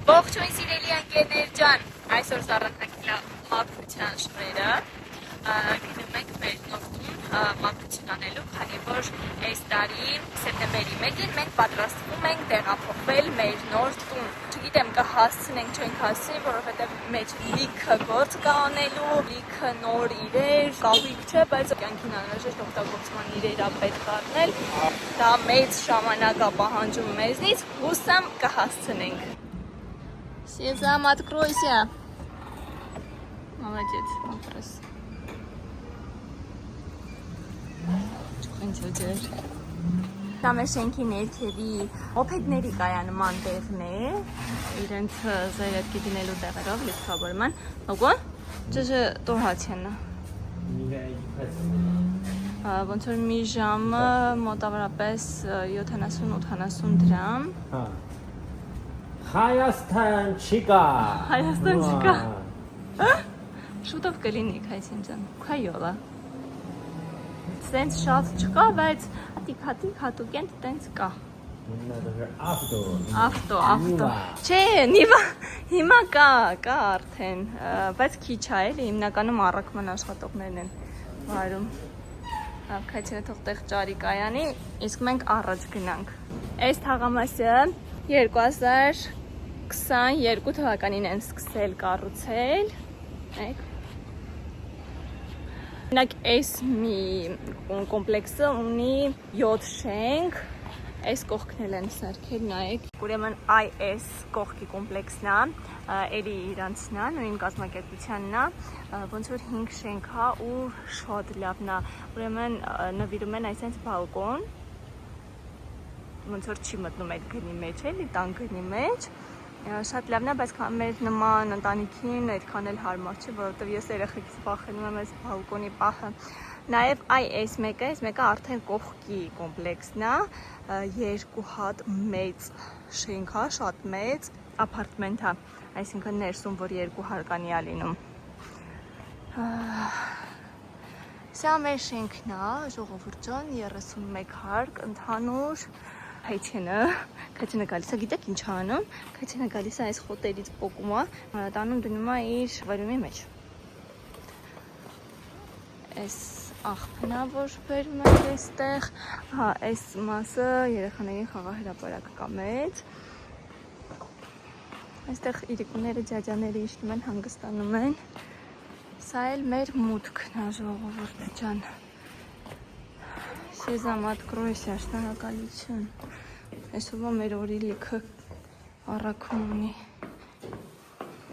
Ողջույն սիրելի ընկերներ ջան, այսօր սառնակելա մաքրության շնորհերը գնում ենք մեր նոր տուն մաքրություն անելու, քանի որ այս տարի սեպտեմբերի 1-ին մենք պատրաստվում ենք տեղափոխվել մեր նոր տուն։ Չգիտեմ կհասցնենք, չենք հասցնի, որովհետև մեջ լիքը գործ կա անելու, լիքը նոր իրեր, կահույք չէ, բայց կյանքին անհրաժեշտ օգտագործման իրեր ա պետք առնել։ Դա մեծ ժամանակ ա պահանջում մեզնից, հուսամ կհասցնենք։ Сезам, откройся. Молодец, вопрос. Դա մեր շենքի ներքևի օփեդների կայանման տեղն է, իրենց զայրատկի դնելու տեղերով լիցքավորման։ Ого,这是多少钱呢？Ոնց որ մի ժամը մոտավորապես 70-80 դրամ։ Հա։ Հայաստան չկա։ Հայաստան չկա։ Շուտով կլինի, քայցին ջան։ Քայոլա։ Սենց շատ չկա, բայց հատիկ են տենց կա։ Ավտո։ Չէ, հիմա կա արդեն, բայց քիչ է էլի, հիմնականում առաքման աշխատողներն են վարում։ Քայցինը թող տեղ ճարի կայանի, իսկ մենք առաջ գնանք։ Այս թաղամասը 2022 թվականին են սկսել կառուցել։ Նայեք, այս մի կոմպլեքսը ունի 7 շենք, այս կողքն էլ են սարքել, նայեք։ Ուրեմն այս կողքի կոմպլեքսն է, էլի իրանցն է, նույն կազմակերպությանն է, ոնց որ 5 շենք է ու շատ լավն է։ Ուրեմն նվիրում են այսպես բալկոն, ոնց որ չի մտնում այդ գնի մեջ, էլի տան գնի մեջ, շատ լավն է, բայց մեր նման ընտանիքին այդքան էլ հարմար չէ, որովհետև ես երեխեքից վախենում եմ այս բալկոնի պահը։ Նաև այս մեկը արդեն կողքի կոմպլեքսն է, 2 հատ մեծ շենք է, շատ մեծ ապարտմենտ է, այսինքն ներսում, որ 2 հարկանի է լինում։ Սա մեր շենքն է, ժողովուրդ ջան, 31 հարկ, ընդհանուր Քայցինը գալիս է, գիտեք ինչ անում, Քայցինը գալիս է այս խոտերից պոկում է, տանում դնում է իր վարումի մեջ։ Այս աղբն է, որ բերում ենք այստեղ, այս մասը երեխաների խաղահրապարակ կա մեծ։ Այստեղ իրիկուները, ջաջաները իջնում են, հանգստանում են։ Սա էլ մեր մուտքն է, ժողովուրդ ջան։ Сезам, откройся, շնորհակալություն։ Այսօրվա մեր օրի լիքը առաքում ունի։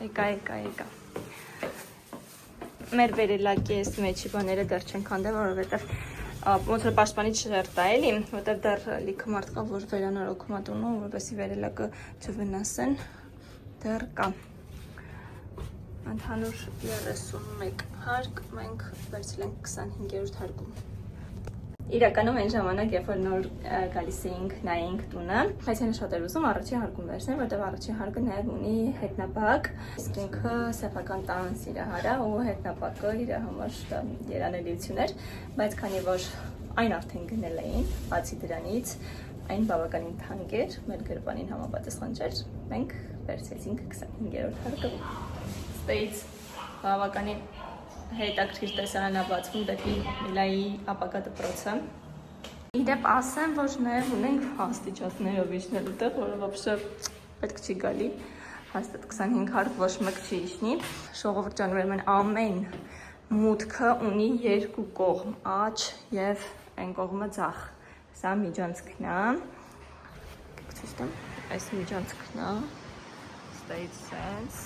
Եկա։ Մեր վերելակի այս մեջի բաները դեռ չեն քանդել, որովհետև ոնց որ պաշտպանիչ շերտ է, էլի, որովհետև դեռ լիքը մարդ կա, որ վերանորոգում է տունը, որովհետև վերելակը չվնասեն, դեռ կա։ Ընդհանուր 31 հարկ, մենք վերցրել ենք 25-րդ հարկում։ Իրականում այն ժամանակ, երբ որ նոր գալիս էինք նայենք տունը, Քայցյանը շատ էր ուզում առաջին հարկում վերցնել, որտեղ առաջին հարկը նաև ունի հետնապակ, իսկ ինքը սեփական տան սիրահար է ու հետնապակը իր համար երանելիություն էր, բայց քանի որ այն արդեն գնել էին, բացի դրանից այն բավականին թանկ էր, մեր գրպանին համապատասխան չէր, մենք վերցրեցինք 25-րդ հարկը։ Ստեից բավականին հետաքրքիր տեսարանաբացվում դեպի Միլայի ապագա դպրոցը։ Իդեպ ասեմ, որ նաև ունենք աստիճաններով իջնելու տեղ, որը вообще պետք չի գալի։ Հաստատ 25 հարկ ոչ մեկ չի իջնի։ Ժողովուրդ ջան, ուրեմն ամեն մուտքը ունի 2 կողմ, աջ եւ այն կողմը ձախ։ Սա միջանցքն է։ Ցույց տամ, այս միջանցքն է։ State sense։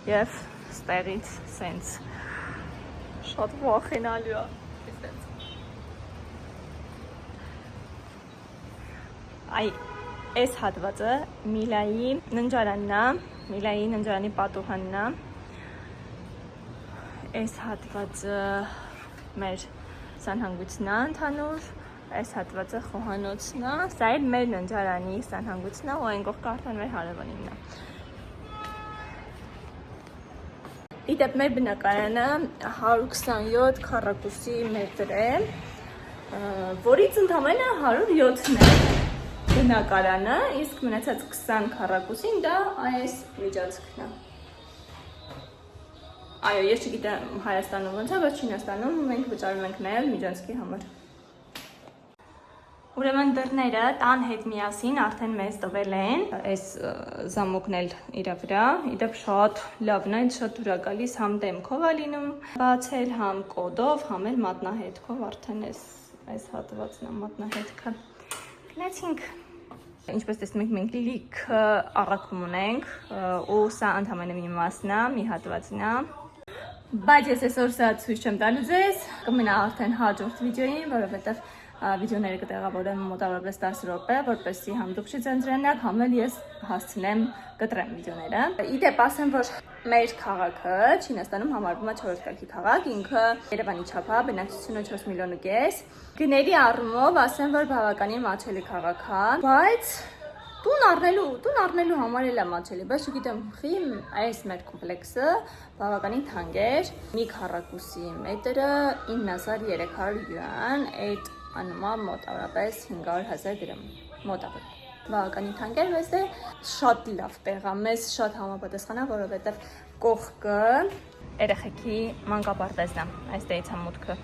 Եվ ստեղից սենց շատ վախենալու է։ Այս հատվածը Միլայի ննջարանն է, Միլայի ննջարանի պատուհանն է։ Այս հատվածը մեր սանհանգույցն է ընդհանուր, այս հատվածը խոհանոցն է, սա էլ մեր ննջարանի սանհանգույցն է ու այն կողքը արդեն մեր հարևանինն է։ Իդեպ մեր բնակարանը 127 քառակուսի մետր է, որից ընդամենը 107-ն է։ բնակարանը, իսկ մնացած 20 քառակուսին դա այս միջանցքն է։ Այո, ես չգիտեմ Հայաստանում ոնց է, բայց Չինաստանում մենք վճարում ենք նաև միջանցքի համար։ Ուրեմն դռները տան հետ միասին արդեն մեզ տվել են, այս զամոկն էլ իր վրա, իդեպ շատ լավն է, շատ դուր է գալիս, համ դեմքով է լինում բացել, համ կոդով, համ էլ մատնահետքով, արդեն այս հատվածն է մատնահետքը։ Գնացինք։ Ինչպես տեսնում եք, մենք լիք առաքում ունենք, ու սա ընդհանրապես մի մասն է, մի հատվածն է։ Բայց ես այսօր սա ցույց չեմ տալու ձեզ, կմնա արդեն հաջորդ վիդեոին, որովհետև վիդեոները կտեղավորեմ մոտավորապես 10 րոպե, որպեսզի համ դուք չձանձրանաք, համ էլ ես հասցնեմ կտրեմ վիդեոները։ Իդեպ ասեմ, որ մեր քաղաքը Չինաստանում համարվում է 4-րդ կարգի քաղաք, ինքը Երևանի չափ է, բնակչությունը 4,5 միլիոն։ Գների առումով ասեմ, որ բավականին մատչելի քաղաք է, բայց տուն առնելու համար էլ է մատչելի, բայց չգիտեմ, այս մեր կոմպլեքսը բավականին թանկ էր, մի քառակուսի մետրը 9300 յուան, այդ անումա մոտավորապես 500,000 դրամ, մոտավորապես։ Բավականին թանկ էր, բայց շատ լավ տեղ է, մեզ շատ համապատասխան է, որովհետև կողքը երեխեքի մանկապարտեզն է, այստեղից է մուտքը,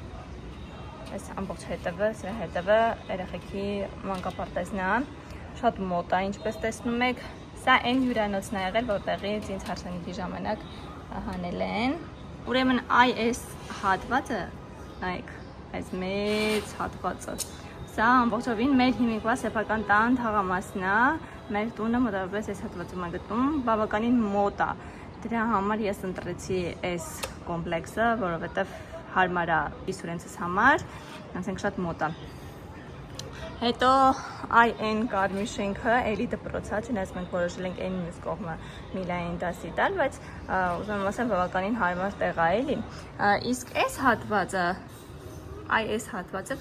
այս ամբողջ հետևը, սրա հետևը երեխեքի մանկապարտեզն է, շատ մոտ է, ինչպես տեսնում եք, սա այն հյուրանոցն է եղել, որտեղից ինձ հարսանիքի ժամանակ հանել են։ Ուրեմն այս հատվածը, նայեք, այս մեծ հատվածը, սա ամբողջովին մեր հիմիկվա սեփական տան թաղամասն է, մեր տունը մոտավորապես այս հատվածում է գտնում, բավականին մոտ է։ Դրա համար ես ընտրեցի այս կոմպլեքսը, որովհետև հարմար է իսուրենցս համար, ասենք շատ մոտ է։ Հետո այն կարմիր շենքը էլի դպրոց է, չնայած մենք որոշել ենք այն մյուս կողմը միլային դասի տալ, բայց ուզում եմ ասեմ բավականին հարմար տեղ է էլի։ Իսկ այս հատվածը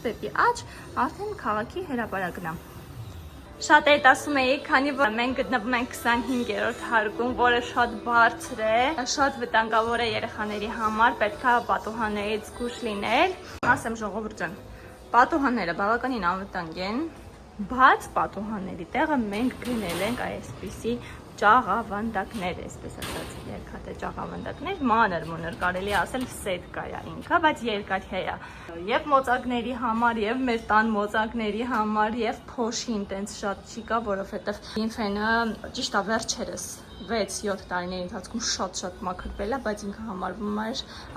դեպի աջ արդեն քաղաքի հրապարակն է։ Շատերդ ասում էիք, քանի որ մենք գտնվում ենք 25-րդ հարկում, որը շատ բարձր է, շատ վտանգավոր է երեխաների համար, պետք է պատուհաններից զգույշ լինել։ Ասեմ ժողովուրդ ջան, պատուհանները բավականին անվտանգ են, բայց պատուհանների տեղը մենք գնել ենք այսպիսի ճաղավանդակներ, այսպես ասած, երկհատե ճաղավանդակներ, մանր-մունր, կարելի ասել սետկա է ինքը, բայց երկաթյա է։ Եվ մոծակների համար, եւ մեր տան մոծակների համար, եւ փոշին տենց շատ չի կա, որովհետեւ ինֆենը ճիշտ է վերջերս 6-7 տարիների ընթացքում շատ մաքրվել է, բայց ինքը համարվում է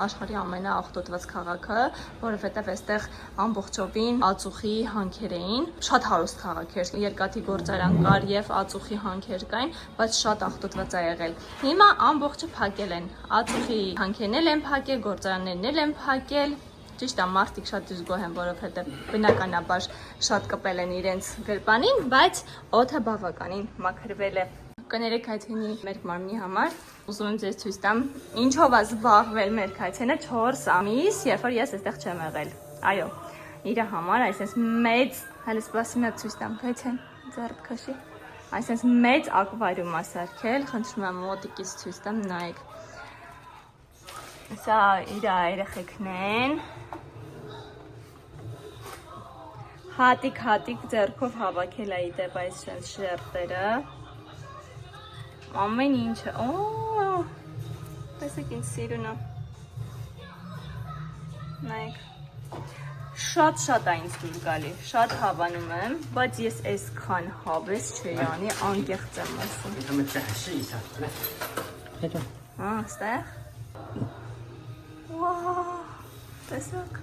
աշխարհի ամենաաղտոտված քաղաքը, որովհետև այստեղ ամբողջովին ածուխի հանքեր էին, շատ հարուստ քաղաք էր, երկաթի գործարան կար եւ ածուխի հանքեր կային, բայց շատ աղտոտված է եղել։ Հիմա ամբողջը փակել են, ածուխի հանքերն էլ են փակել, գործարաններն էլ են փակել։ Ճիշտ է, մարդիկ շատ դժգոհ են, որովհետև բնականաբար շատ կպել են իրենց գրպանին, բայց օդը բավականին մաքրվել է։ Կներեք քայթենի մեր մարմնի համար, ուզում եմ ձեզ ցույց տամ, ինչով է զբաղվել մեր քայթենը 4 ամիս, երբ որ ես այստեղ չեմ եղել։ Այո, իր համար այսպես մեծ, հələ սպասի մի հատ ցույց տամ քայթեն, ձեռք քաշի։ Այսպես մեծ ակվարիում է սարքել, խնդրում եմ մոտիկից ցույց տամ, նայեք։ Սա իր երեխեքն են։ Հատիկ ձեռքով հավաքել է իդեպ այս շերտերը։ Ամեն ինչը, տեսեք ինձ սիրունը, նայեք, շատ է ինձ դուր գալի, շատ հավանում եմ, բայց ես այսքան հավես չէի անի, անկեղծ եմ ասում։ Ստեղ, տեսեք,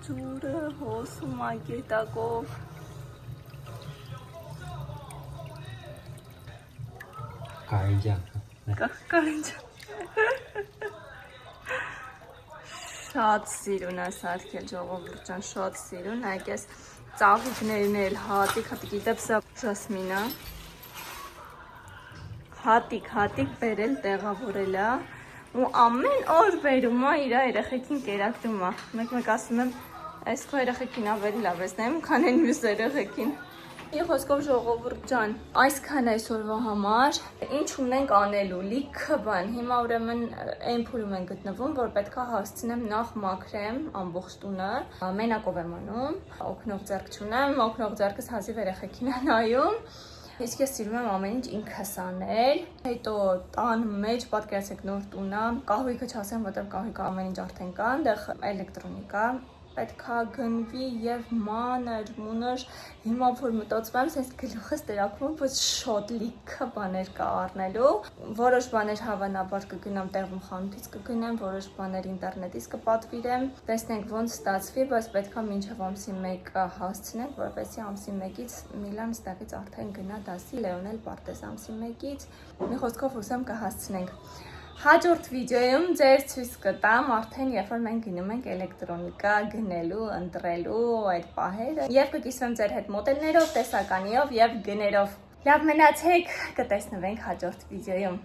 ջուրը հոսում է գետակով, Կարինջան Շատ սիրուն է սարքել ժողովուրդ ջան, շատ սիրուն, այք ես ծաղիկներն էլ հատիկ, իդեպ սա ժասմին է, հատիկ բերել, տեղավորել է ու ամեն օր բերում է իր երեխեքին կերակրում է, մեկ ասում եմ, այս քո երեխեքին ավելի լավ ես նայում, քան այն մյուս երեխեքին, Մի խոսքով ժողովուրդ ջան, այսքան այսօրվա համար ինչ ունենք անելու, լիքը բան։ Հիմա ուրեմն այն փուլում են գտնվում, որ պետքա հասցնեմ նախ մաքրեմ ամբողջ տունը, մենակով եմ անում, օգնող ձեռք չունեմ, օգնող ձեռքս հազիվ երեխեքին է նայում։ Իսկ ես սիրում եմ ամեն ինչ ինքս անել։ Հետո տան մեջ պատկերացեք նոր տունը, կահույքը չասեմ, որտեղ կահույքը ամեն ինչ արդեն կա, այնտեղ էլեկտրոնիկա պետքա գնվի եւ մանր, հիմա որ մտածում եմ, sense գլուխս տրակվում, որ շոտ լիքը բաներ կա առնելու, որոշ բաներ հավանաբար կգնամ տեղում խանութից կգնեմ, որոշ բաներ ինտերնետից կպատվիրեմ, տեսնենք ոնց ստացվի, բայց պետքա մինչև ամսի 1-ը հասցնենք, որովհետեւ ամսի 1-ից Միլան ստեղից արդեն գնա դասի, Լեոնել պարտեզ ամսի 1-ից, մի խոսքով հուսամ կհասցնենք։ Հաջորդ վիդեոյում ձեր ցույց կտամ արդեն երբ որ մենք գնում ենք էլեկտրոնիկա գնելու, ընտրելու այդ պահերը եւ կկիսվեմ ձեր հետ մոդելներով, տեսականիով եւ գներով։ Լավ մնացեք, կտեսնվենք հաջորդ վիդեոյում։